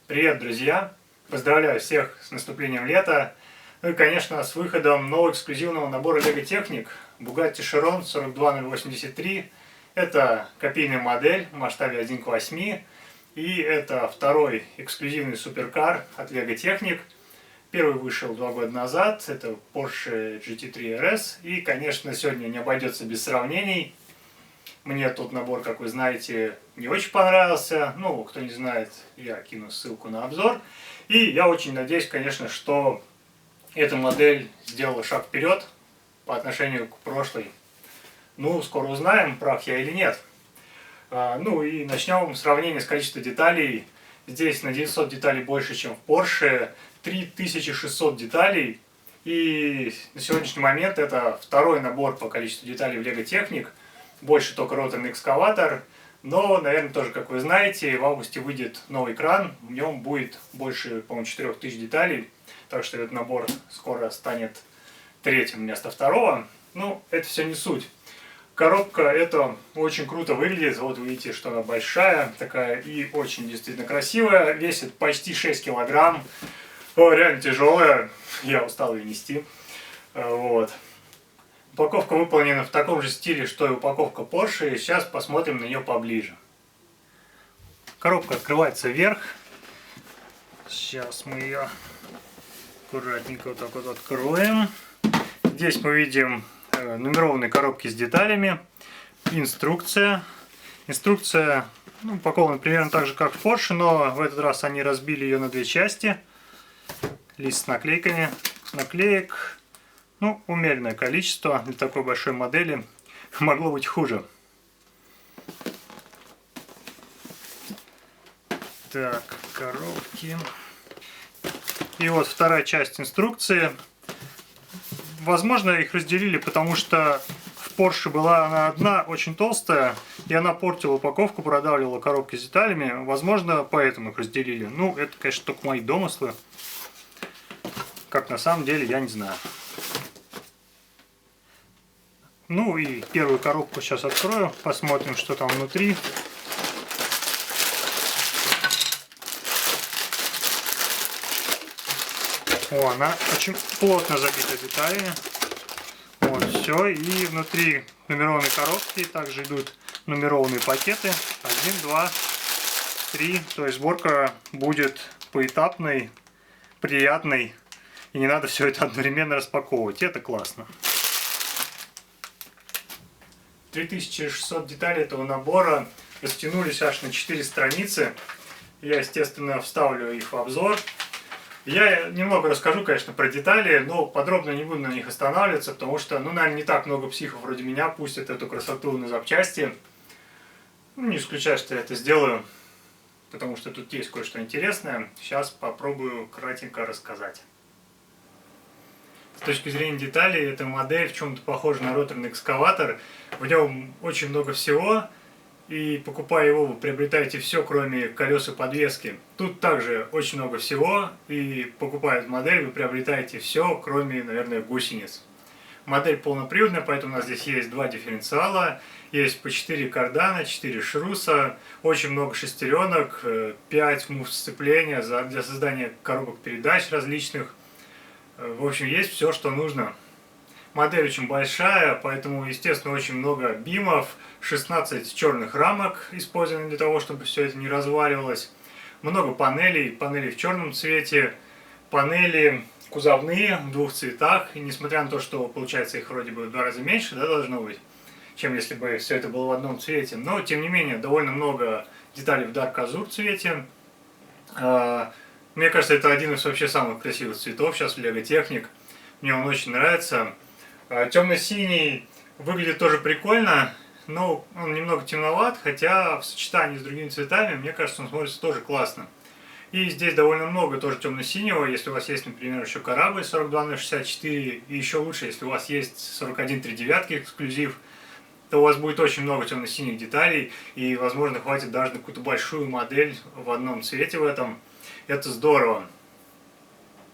Привет, друзья! Поздравляю всех с наступлением лета. Ну и, конечно, с выходом нового эксклюзивного набора LEGO Technic Bugatti Chiron 42083. Это копийная модель в масштабе 1 к 8. И это второй эксклюзивный суперкар от LEGO Technic. Первый вышел 2 года назад. Это Porsche GT3 RS. И, конечно, сегодня не обойдется без сравнений. Мне тот набор, как вы знаете, не очень понравился. Ну, кто не знает, я кину ссылку на обзор. И я очень надеюсь, конечно, что эта модель сделала шаг вперед по отношению к прошлой. Ну, скоро узнаем, прав я или нет. Ну и начнем сравнение с количеством деталей. Здесь на 900 деталей больше, чем в Porsche. 3600 деталей. И на сегодняшний момент это второй набор по количеству деталей в LEGO Technic. Больше только роторный экскаватор. Но, наверное, тоже, как вы знаете, в августе выйдет новый кран. В нем будет больше, по-моему, 4000 деталей. Так что этот набор скоро станет третьим вместо второго. Ну, это все не суть. Коробка это очень круто выглядит. Вот вы видите, что она большая, такая и очень действительно красивая. Весит почти 6 килограмм. О, реально тяжелая. Я устал ее нести. Вот. Упаковка выполнена в таком же стиле, что и упаковка Porsche. Сейчас посмотрим на нее поближе. Коробка открывается вверх. Сейчас мы ее аккуратненько вот так вот откроем. Здесь мы видим нумерованные коробки с деталями. Инструкция. Инструкция упакована примерно так же, как в Porsche, но в этот раз они разбили ее на две части. Лист с наклейками. Наклеек. Ну, умеренное количество для такой большой модели. Могло быть хуже. Так, коробки. И вот вторая часть инструкции. Возможно, их разделили, потому что в Porsche была она одна, очень толстая, и она портила упаковку, продавливала коробки с деталями. Возможно, поэтому их разделили. Ну, это, конечно, только мои домыслы. Как на самом деле, я не знаю. Ну и первую коробку сейчас открою, посмотрим, что там внутри. О, она очень плотно забита деталями. Вот, все. И внутри нумерованной коробки также идут нумерованные пакеты. 1, 2, 3. То есть сборка будет поэтапной, приятной. И не надо все это одновременно распаковывать. Это классно. 3600 деталей этого набора растянулись аж на 4 страницы. Я, естественно, вставлю их в обзор. Я немного расскажу, конечно, про детали, но подробно не буду на них останавливаться, потому что, ну, наверное, не так много психов вроде меня пустят эту красоту на запчасти. Ну, не исключаю, что я это сделаю, потому что тут есть кое-что интересное. Сейчас попробую кратенько рассказать. С точки зрения деталей, эта модель в чем-то похожа на роторный экскаватор. В нем очень много всего, и покупая его, вы приобретаете все, кроме колес и подвески. Тут также очень много всего, и покупая эту модель, вы приобретаете все, кроме, наверное, гусениц. Модель полноприводная, поэтому у нас здесь есть два дифференциала, есть по 4 кардана, 4 шруса, очень много шестеренок, 5 муфт сцепления для создания коробок передач различных. В общем, есть все, что нужно. Модель очень большая, поэтому, естественно, очень много бимов, 16 черных рамок использованы для того, чтобы все это не разваливалось. Много панелей, панели в черном цвете, панели кузовные в двух цветах. И несмотря на то, что получается их вроде бы в 2 раза меньше, да, должно быть, чем если бы все это было в одном цвете. Но, тем не менее, довольно много деталей в Dark Azure цвете. Мне кажется, это один из вообще самых красивых цветов сейчас в LEGO Technic. Мне он очень нравится. Темно-синий выглядит тоже прикольно, но он немного темноват, хотя в сочетании с другими цветами, мне кажется, он смотрится тоже классно. И здесь довольно много тоже темно-синего. Если у вас есть, например, еще корабль 42064, и еще лучше, если у вас есть 4139 эксклюзив, то у вас будет очень много темно-синих деталей, и, возможно, хватит даже на какую-то большую модель в одном цвете в этом. Это здорово.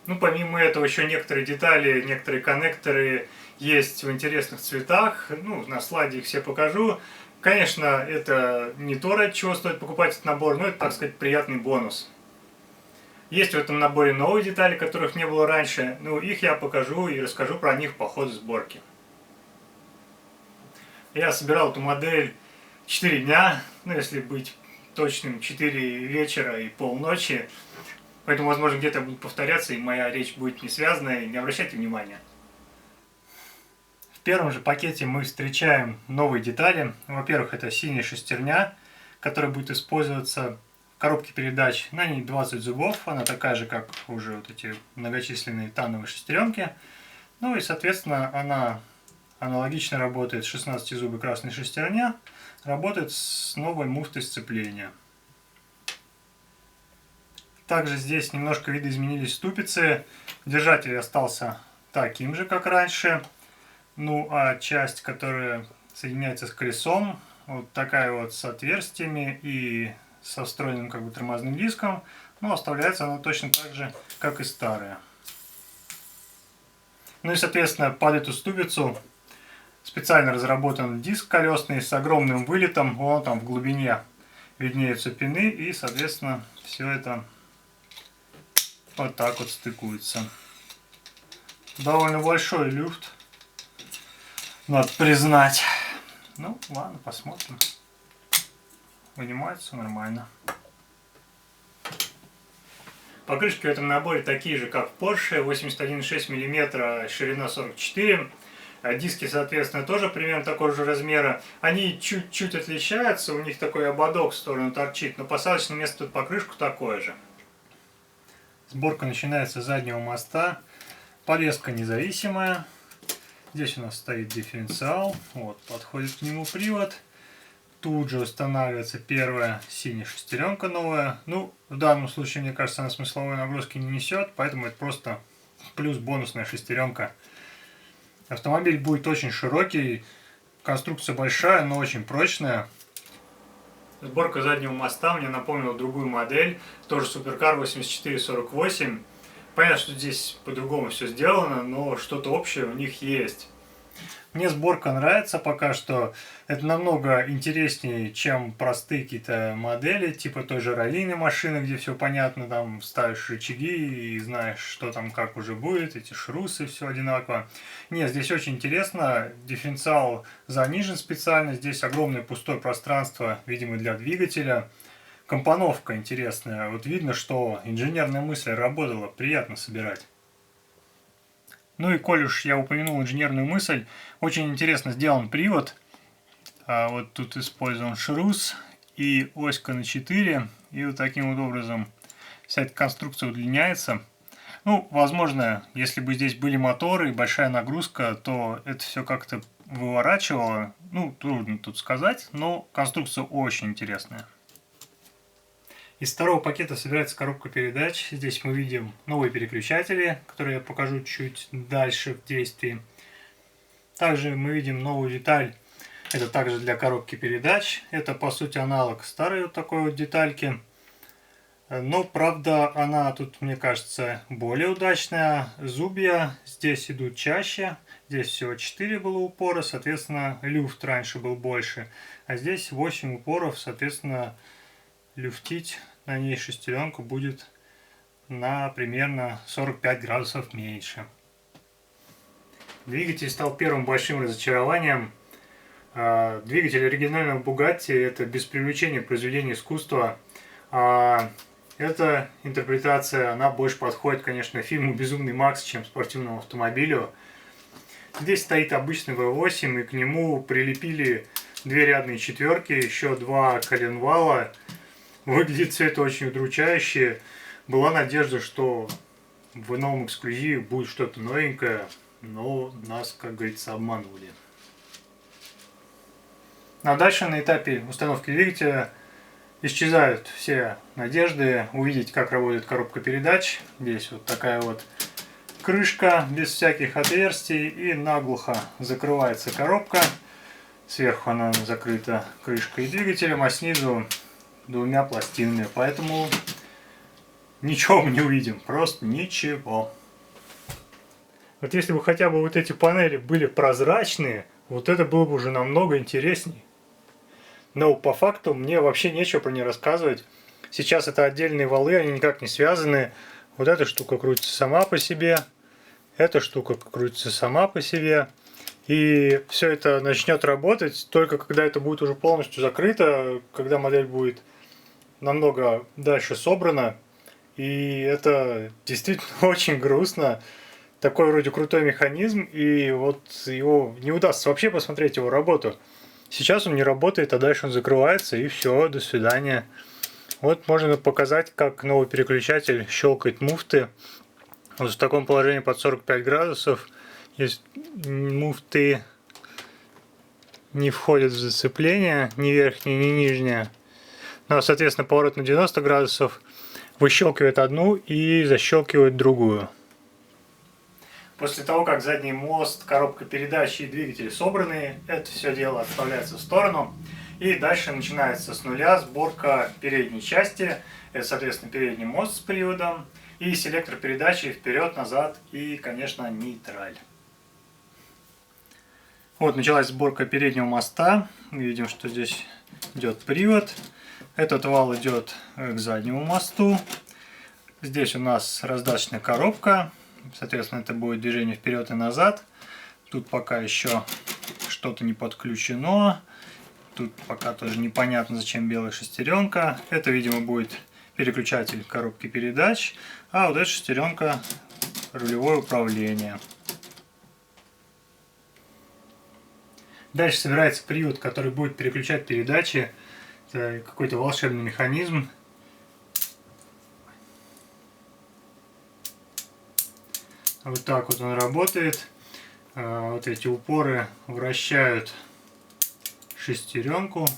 Ну, помимо этого, еще некоторые детали, некоторые коннекторы есть в интересных цветах. Ну, на слайде их все покажу. Конечно, это не то, ради чего стоит покупать этот набор, но это, так сказать, приятный бонус. Есть в этом наборе новые детали, которых не было раньше. Ну, их я покажу и расскажу про них по ходу сборки. Я собирал эту модель 4 дня, ну, если быть точным, 4 вечера и полночи. Поэтому, возможно, где-то будет повторяться, и моя речь будет не связанная, не обращайте внимания. В первом же пакете мы встречаем новые детали. Во-первых, это синяя шестерня, которая будет использоваться в коробке передач. На ней 20 зубов, она такая же, как уже вот эти многочисленные тановые шестеренки. Ну и, соответственно, она аналогично работает 16-зубой красной шестерня, работает с новой муфтой сцепления. Также здесь немножко видоизменились ступицы. Держатель остался таким же, как раньше. Ну а часть, которая соединяется с колесом, вот такая вот с отверстиями и со встроенным как бы тормозным диском, но оставляется она точно так же, как и старая. Ну и соответственно под эту ступицу специально разработан диск колесный с огромным вылетом, вон там в глубине виднеются пины, и соответственно все это вот так вот стыкуется. Довольно большой люфт, надо признать. Ну ладно, посмотрим. Вынимается нормально. Покрышки в этом наборе такие же, как в Porsche, 81,6 мм, ширина 44 мм. Диски, соответственно, тоже примерно такого же размера. Они чуть-чуть отличаются, у них такой ободок в сторону торчит, но посадочное место под покрышку такое же. Сборка начинается с заднего моста. Подвеска независимая. Здесь у нас стоит дифференциал. Вот, подходит к нему привод. Тут же устанавливается первая синяя шестеренка новая. Ну, в данном случае, мне кажется, она смысловой нагрузки не несет, поэтому это просто плюс бонусная шестеренка. Автомобиль будет очень широкий, конструкция большая, но очень прочная. Сборка заднего моста мне напомнила другую модель, тоже Суперкар 8448. Понятно, что здесь по-другому все сделано, но что-то общее у них есть. Мне сборка нравится пока что. Это намного интереснее, чем простые какие-то модели, типа той же раллийной машины, где все понятно, там ставишь рычаги и знаешь, что там как уже будет, эти шрусы, все одинаково. Нет, здесь очень интересно, дифференциал занижен специально, здесь огромное пустое пространство, видимо, для двигателя. Компоновка интересная, вот видно, что инженерная мысль работала, приятно собирать. Ну и коль уж я упомянул инженерную мысль, очень интересно сделан привод. Вот тут использован шрус и оська на 4. И вот таким вот образом вся эта конструкция удлиняется. Ну, возможно, если бы здесь были моторы и большая нагрузка, то это все как-то выворачивало. Ну, трудно тут сказать, но конструкция очень интересная. Из второго пакета собирается коробка передач. Здесь мы видим новые переключатели, которые я покажу чуть дальше в действии. Также мы видим новую деталь. Это также для коробки передач. Это по сути аналог старой вот такой вот детальки. Но правда она тут, мне кажется, более удачная. Зубья здесь идут чаще. Здесь всего 4 было упора, соответственно люфт раньше был больше. А здесь 8 упоров, соответственно люфтить на ней шестеренку будет на примерно 45 градусов меньше. Двигатель стал первым большим разочарованием. Двигатель оригинального Bugatti — это без привлечения произведения искусства. Эта интерпретация, она больше подходит, конечно, фильму «Безумный Макс», чем спортивному автомобилю. Здесь стоит обычный V8, и к нему прилепили две рядные четверки, еще два коленвала. Выглядит все это очень удручающе. Была надежда, что в новом эксклюзиве будет что-то новенькое, но нас, как говорится, обманули. А дальше на этапе установки двигателя исчезают все надежды увидеть, как работает коробка передач. Здесь вот такая вот крышка без всяких отверстий, и наглухо закрывается коробка. Сверху она закрыта крышкой двигателем, а снизу двумя пластинами, поэтому ничего мы не увидим, просто ничего. Вот если бы хотя бы вот эти панели были прозрачные, вот это было бы уже намного интересней. Но по факту мне вообще нечего про нее рассказывать. Сейчас это отдельные валы, они никак не связаны. Вот эта штука крутится сама по себе, эта штука крутится сама по себе. И все это начнет работать только когда это будет уже полностью закрыто, когда модель будет намного дальше собрана. И это действительно очень грустно. Такой вроде крутой механизм, и вот его не удастся вообще посмотреть его работу. Сейчас он не работает, а дальше он закрывается, и все, до свидания. Вот можно показать, как новый переключатель щелкает муфты. Вот в таком положении под 45 градусов. Есть муфты не входят в зацепление, ни верхняя, ни нижняя. Но, соответственно, поворот на 90 градусов выщелкивает одну и защелкивает другую. После того, как задний мост, коробка передач и двигатель собраны, это все дело отставляется в сторону. И дальше начинается с нуля сборка передней части. Это, соответственно, передний мост с приводом и селектор передачи вперед, назад и, конечно, нейтраль. Вот началась сборка переднего моста. Мы видим, что здесь идет привод. Этот вал идет к заднему мосту. Здесь у нас раздаточная коробка. Соответственно, это будет движение вперед и назад. Тут пока еще что-то не подключено. Тут пока тоже непонятно, зачем белая шестеренка. Это, видимо, будет переключатель коробки передач. А вот эта шестеренка — рулевое управление. Дальше собирается привод, который будет переключать передачи. Это какой-то волшебный механизм. Вот так вот он работает. Вот эти упоры вращают шестеренку.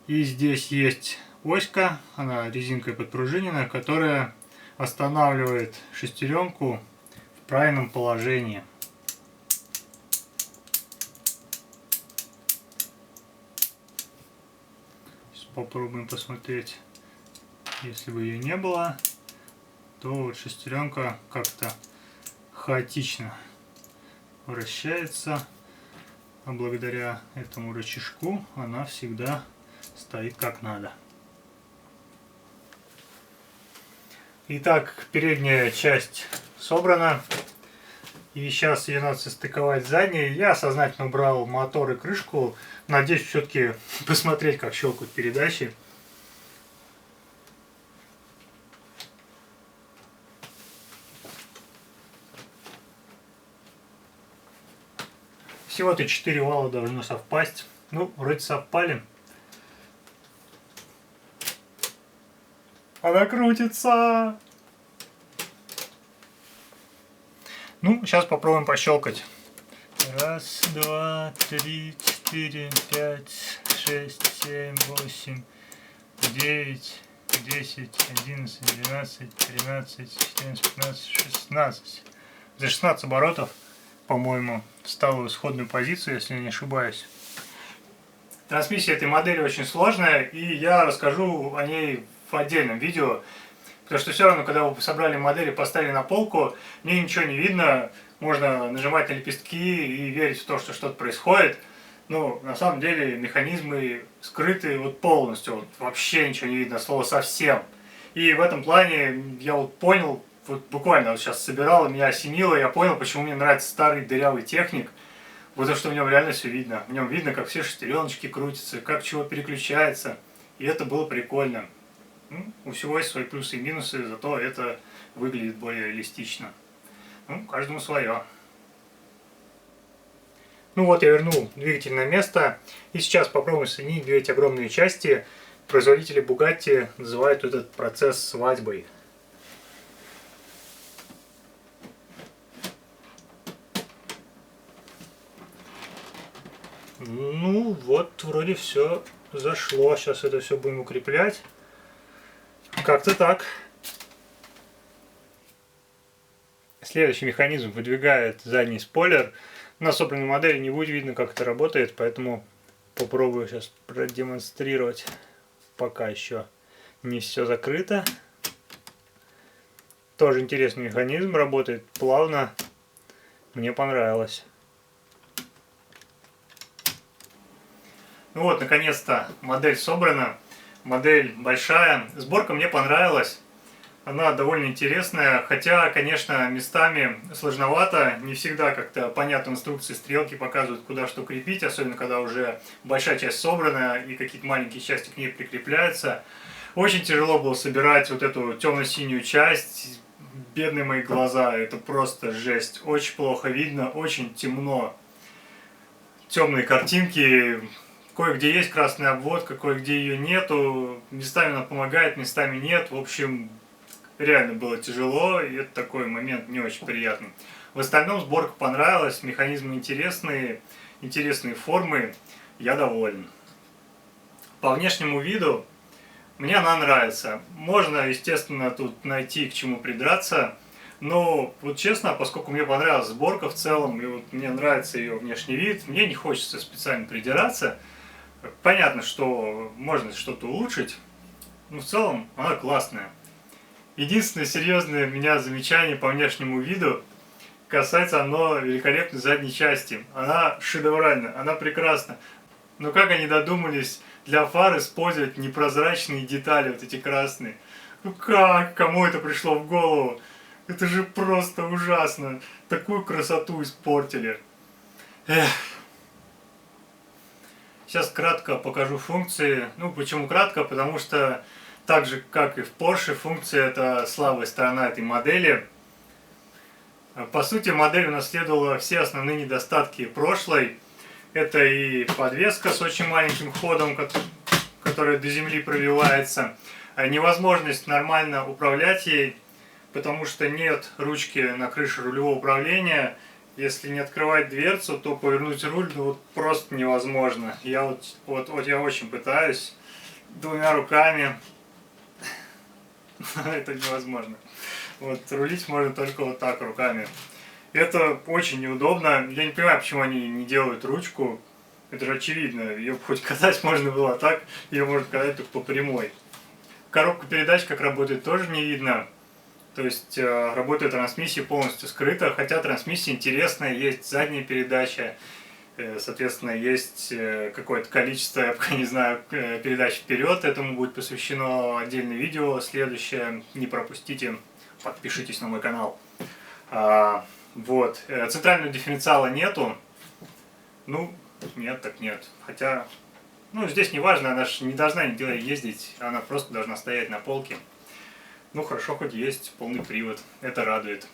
И здесь есть оська, она резинкой подпружинена, которая останавливает шестеренку в правильном положении. Сейчас попробуем посмотреть, если бы ее не было, то вот шестеренка как-то хаотично вращается, а благодаря этому рычажку она всегда стоит как надо. Итак, передняя часть собрана, и сейчас ее надо состыковать с задней. Я сознательно убрал мотор и крышку, надеюсь все-таки посмотреть, как щелкают передачи. Всего-то 4 вала должно совпасть. Ну, вроде совпали. Она крутится! Ну, сейчас попробуем пощелкать. Раз, два, три, четыре, пять, шесть, семь, восемь, 9, 10, 11, 12, 13, 14, 15, 16. За 16 оборотов, по-моему, встал в исходную позицию, если я не ошибаюсь. Трансмиссия этой модели очень сложная, и я расскажу о ней в отдельном видео. Потому что все равно, когда вы собрали модель и поставили на полку, мне ничего не видно. Можно нажимать на лепестки и верить в то, что что-то происходит. Но на самом деле механизмы скрыты вот полностью. Вот вообще ничего не видно, слова совсем. И в этом плане я вот понял, вот буквально вот сейчас собирал, меня осенило, я понял, почему мне нравится старый дырявый техник. Потому что в нем реально все видно. В нем видно, как все шестереночки крутятся, как чего переключается. И это было прикольно. Ну, у всего есть свои плюсы и минусы, зато это выглядит более реалистично. Ну, каждому свое. Ну вот я вернул двигатель на место. И сейчас попробуем соединить две эти огромные части. Производители Bugatti называют этот процесс свадьбой. Ну вот, вроде все зашло. Сейчас это все будем укреплять. Как-то так. Следующий механизм выдвигает задний спойлер. На собранной модели не будет видно, как это работает, поэтому попробую сейчас продемонстрировать. Пока еще не все закрыто. Тоже интересный механизм, работает плавно. Мне понравилось. Ну вот, наконец-то модель собрана. Модель большая. Сборка мне понравилась. Она довольно интересная, хотя, конечно, местами сложновато. Не всегда как-то понятно инструкции, стрелки показывают, куда что крепить, особенно когда уже большая часть собрана и какие-то маленькие части к ней прикрепляются. Очень тяжело было собирать вот эту темно-синюю часть. Бедные мои глаза, это просто жесть. Очень плохо видно, очень темно. Темные картинки, кое-где есть красная обводка, кое-где ее нету. Местами она помогает, местами нет. В общем, реально было тяжело, и это такой момент не очень приятный. В остальном сборка понравилась, механизмы интересные, интересные формы, я доволен. По внешнему виду мне она нравится. Можно, естественно, тут найти к чему придраться, но вот честно, поскольку мне понравилась сборка в целом, и вот мне нравится ее внешний вид, мне не хочется специально придираться. Понятно, что можно что-то улучшить, но в целом она классная. Единственное серьезное у меня замечание по внешнему виду касается оно великолепной задней части. Она шедевральна, она прекрасна. Но как они додумались для фар использовать непрозрачные детали, вот эти красные? Ну как? Кому это пришло в голову? Это же просто ужасно. Такую красоту испортили. Эх. Сейчас кратко покажу функции. Ну, почему кратко? Потому что так же, как и в Porsche, функция – это слабая сторона этой модели. По сути, модель унаследовала все основные недостатки прошлой. Это и подвеска с очень маленьким ходом, которая до земли пробивается. Невозможность нормально управлять ей, потому что нет ручки на крыше рулевого управления. Если не открывать дверцу, то повернуть руль вот просто невозможно. Я я очень пытаюсь двумя руками. Это невозможно. Вот рулить можно только вот так руками. Это очень неудобно. Я не понимаю, почему они не делают ручку. Это же очевидно. Ее хоть катать можно было, а так ее можно катать только по прямой. Коробка передач, как работает, тоже не видно. То есть работает трансмиссия полностью скрыта, хотя трансмиссия интересная, есть задняя передача, соответственно, есть какое-то количество, я пока не знаю, передач вперед, этому будет посвящено отдельное видео, следующее, не пропустите, подпишитесь на мой канал. Вот, центрального дифференциала нету, ну, нет, так нет, хотя, ну, здесь не важно, она же не должна нигде ездить, она просто должна стоять на полке. Ну хорошо, хоть есть полный привод, это радует.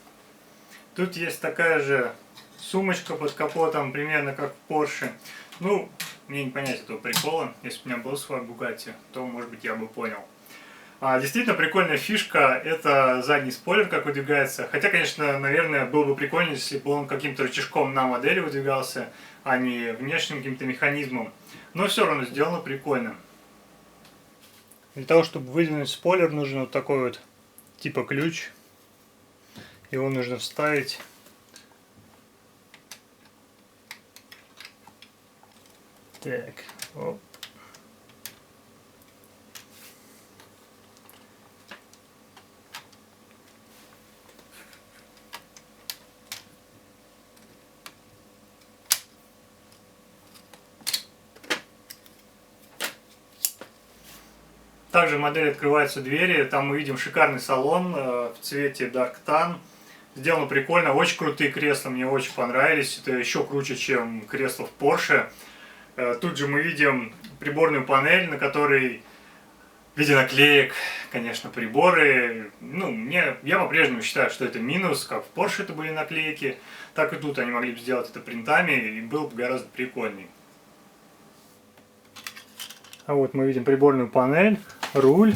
Тут есть такая же сумочка под капотом, примерно как в Porsche. Ну, мне не понять этого прикола. Если бы у меня был свой Bugatti, то, может быть, я бы понял. Действительно прикольная фишка – это задний спойлер, как выдвигается. Хотя, конечно, наверное, было бы прикольнее, если бы он каким-то рычажком на модели выдвигался, а не внешним каким-то механизмом. Но все равно сделано прикольно. Для того, чтобы выдвинуть спойлер, нужен вот такой вот типа ключ. Его нужно вставить. Так, оп. Также в модели открываются двери, там мы видим шикарный салон в цвете Dark Tan. Сделано прикольно, очень крутые кресла, мне очень понравились, это еще круче, чем кресло в Porsche. Тут же мы видим приборную панель, на которой в виде наклеек, конечно, приборы. Ну, я по-прежнему считаю, что это минус, как в Porsche это были наклейки, так и тут они могли бы сделать это принтами, и было бы гораздо прикольней. А вот мы видим приборную панель, руль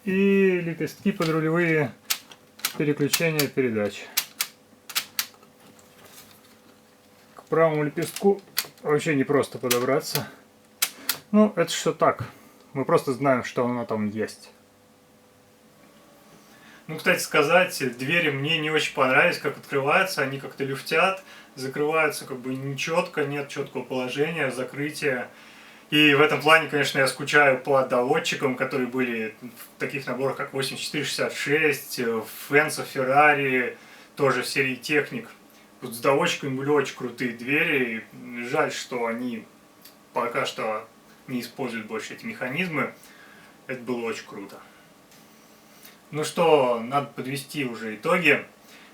и лепестки подрулевые переключения передач. К правому лепестку вообще не просто подобраться. Ну, это что так. Мы просто знаем, что оно там есть. Ну, кстати сказать, двери мне не очень понравились, как открываются, они как-то люфтят, закрываются как бы нечетко, нет четкого положения, закрытия. И в этом плане, конечно, я скучаю по доводчикам, которые были в таких наборах, как 8466, Фенса, Ferrari, тоже в серии Техник. Вот с доводчиками были очень крутые двери, жаль, что они пока что не используют больше эти механизмы. Это было очень круто. Ну что, надо подвести уже итоги.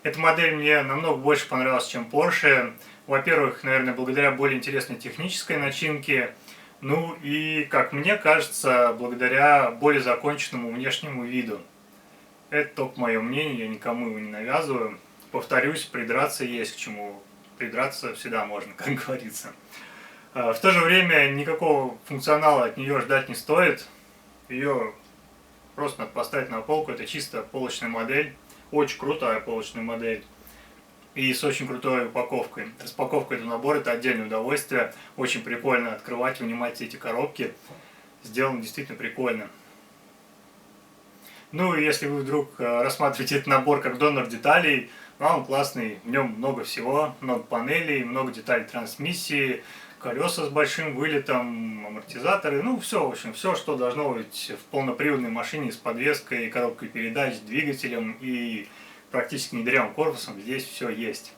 Эта модель мне намного больше понравилась, чем Porsche. Во-первых, наверное, благодаря более интересной технической начинке. Ну и, как мне кажется, благодаря более законченному внешнему виду. Это только мое мнение, я никому его не навязываю. Повторюсь, придраться есть к чему. Придраться всегда можно, как говорится. В то же время никакого функционала от нее ждать не стоит. Ее просто надо поставить на полку. Это чисто полочная модель. Очень крутая полочная модель. И с очень крутой упаковкой. Распаковка этого набора — это отдельное удовольствие. Очень прикольно открывать, вынимать все эти коробки. Сделано действительно прикольно. Ну и если вы вдруг рассматриваете этот набор как донор деталей, он классный, в нем много всего, много панелей, много деталей трансмиссии, колеса с большим вылетом, амортизаторы, ну все, в общем, все, что должно быть в полноприводной машине с подвеской, коробкой передач, двигателем и практически недырявым корпусом, здесь все есть.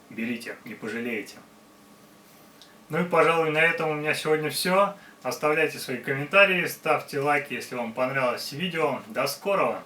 Берите, не пожалеете. Ну и, пожалуй, на этом у меня сегодня все. Оставляйте свои комментарии, ставьте лайки, если вам понравилось видео. До скорого!